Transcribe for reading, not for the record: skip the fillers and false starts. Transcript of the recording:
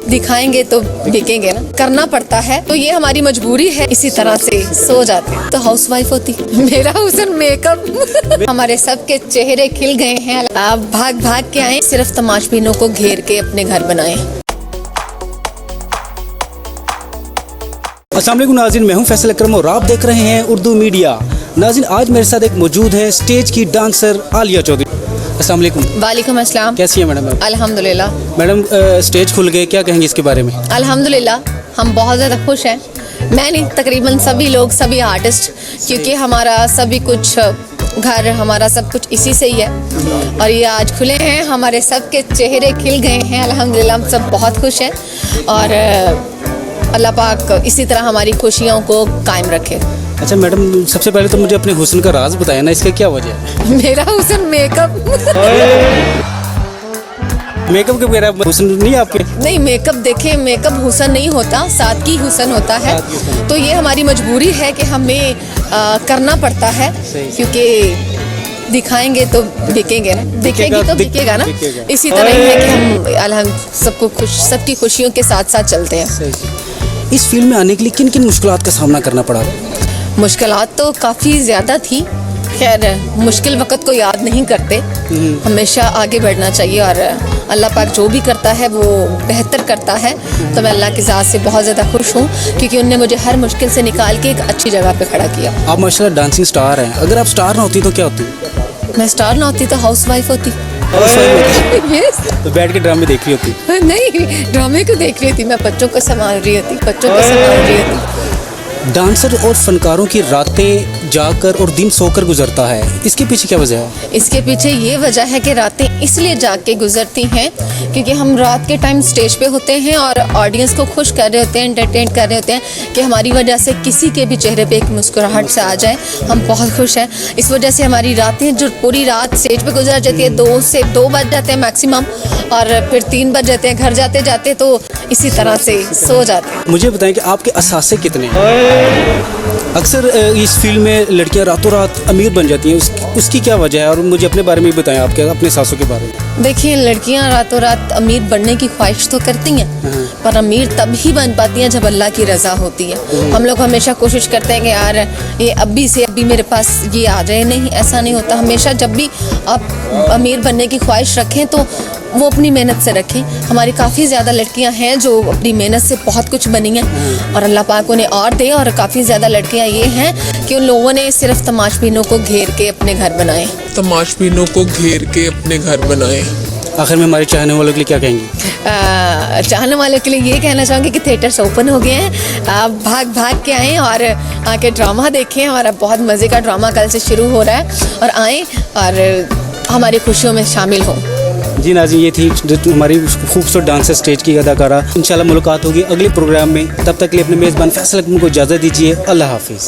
दिखाएंगे तो बिकेंगे ना, करना पड़ता है, तो ये हमारी मजबूरी है, इसी तरह से सो जाते हैं। तो हाउसवाइफ होती। मेरा हुसन मेकअप हमारे सबके चेहरे खिल गए हैं। आप भाग भाग के आए, सिर्फ तमाशबीनों को घेर के अपने घर बनाए। अस्सलाम वालेकुम नाज़रीन, मैं हूं फैसल अकरम और आप देख रहे हैं उर्दू मीडिया। नाज़रीन, आज मेरे साथ एक मौजूद है स्टेज की डांसर आलिया चौधरी। अस्सलाम वालेकुम। वालेकुम अस्सलाम। कैसी हैं मैडम? अल्हम्दुलिल्लाह। मैडम, स्टेज खुल गए, क्या कहेंगे इसके बारे में? अल्हम्दुलिल्लाह, हम बहुत ज़्यादा खुश हैं। मैं नहीं, तकरीबन सभी लोग, सभी आर्टिस्ट, क्योंकि हमारा सभी कुछ घर, हमारा सब कुछ इसी से ही है और ये आज खुले हैं, हमारे सब के चेहरे खिल गए हैं। अल्हम्दुलिल्लाह, हम सब बहुत खुश हैं और अल्लाह पाक इसी तरह हमारी खुशियों को कायम रखे। अच्छा मैडम, सबसे पहले तो मुझे अपने हुस्न का राज बताया ना, इसका क्या वजह है? मेरा हुस्न मेकअप। मेकअप के बगैर हुस्न नहीं आपके? नहीं, मेकअप देखे, मेकअप हुस्न नहीं होता, सादगी हुस्न होता है। तो ये हमारी मजबूरी है कि हमें करना पड़ता है, क्योंकि दिखाएंगे तो बिकेंगे ना, दिखेगी तो बिकेगा ना। इसी तरह ही है कि हम सबको सबकी खुशियों के साथ साथ चलते हैं। इस फील्ड में आने के लिए किन किन मुश्किलात का सामना करना पड़ा? मुश्किलात तो काफ़ी ज़्यादा थी। खैर, मुश्किल वक़्त को याद नहीं करते, हमेशा आगे बढ़ना चाहिए और अल्लाह पाक जो भी करता है वो बेहतर करता है। तो मैं अल्लाह की ज़ात से बहुत ज़्यादा खुश हूँ, क्योंकि उनने मुझे हर मुश्किल से निकाल के एक अच्छी जगह पे खड़ा किया। आप माशाल्लाह डांसिंग स्टार हैं, अगर आप स्टार ना होती तो क्या होती? मैं स्टार ना होती तो हाउसवाइफ होती। Yes. तो बैठ के ड्रामे देख रही होती? नहीं, ड्रामे को देख रही थी, मैं बच्चों को संभाल रही होती, बच्चों को संभाल रही होती। डांसर और फनकारों की रातें जाकर और दिन सोकर गुजरता है, इसके पीछे क्या वजह है? इसके पीछे ये वजह है कि रातें इसलिए जाग के गुजरती हैं क्योंकि हम रात के टाइम स्टेज पे होते हैं और ऑडियंस को खुश कर रहे होते हैं, एंटरटेन कर रहे होते हैं कि हमारी वजह से किसी के भी चेहरे पे एक मुस्कुराहट से आ जाए। हम बहुत खुश हैं, इस वजह से हमारी रातें जो पूरी रात स्टेज पे गुजर जाती है, 2 से 2 बज जाते हैं मैक्सिमम, और फिर 3 बज जाते हैं घर जाते जाते, तो इसी तरह से सो जाते हैं। मुझे बताएं कि आपके असासे कितने हैं? अक्सर इस फील्ड में लड़कियां रातों रात अमीर बन जाती हैं, उसकी क्या वजह है? और मुझे अपने बारे में बताएं, आपके अपने सासों के बारे में। देखिए, लड़कियां रातों रात अमीर बनने की ख्वाहिश तो करती हैं, पर अमीर तब ही बन पाती हैं जब अल्लाह की रज़ा होती है। हम लोग हमेशा कोशिश करते हैं कि यार ये अभी से अभी मेरे पास ये आ जाए, नहीं, ऐसा नहीं होता। हमेशा जब भी आप अमीर बनने की ख्वाहिश रखें तो वो अपनी मेहनत से रखें। हमारी काफ़ी ज़्यादा लड़कियां हैं जो अपनी मेहनत से बहुत कुछ बनी हैं और अल्लाह पाक उन्हें और दे। और काफ़ी ज़्यादा लड़कियां ये हैं कि उन लोगों ने सिर्फ तमाशबीनों को घेर के अपने घर बनाए। तमाशबीनों को घेर के अपने घर बनाए। आखिर में हमारे चाहने वालों के लिए क्या कहेंगे? चाहने वालों के लिए ये कहना चाहूँगी कि थिएटर्स ओपन हो गए हैं, आप भाग भाग के आएँ और आके ड्रामा देखें। और बहुत मज़े का ड्रामा कल से शुरू हो रहा है, और आएँ और हमारी खुशियों में शामिल हों। जी नाज़रीन, ये थी हमारी खूबसूरत डांसर, स्टेज की अदाकारा। इंशाल्लाह मुलाकात होगी अगले प्रोग्राम में। तब तक के लिए अपने मेज़बान फैसल अकरम को इजाज़त दीजिए। अल्लाह हाफिज़।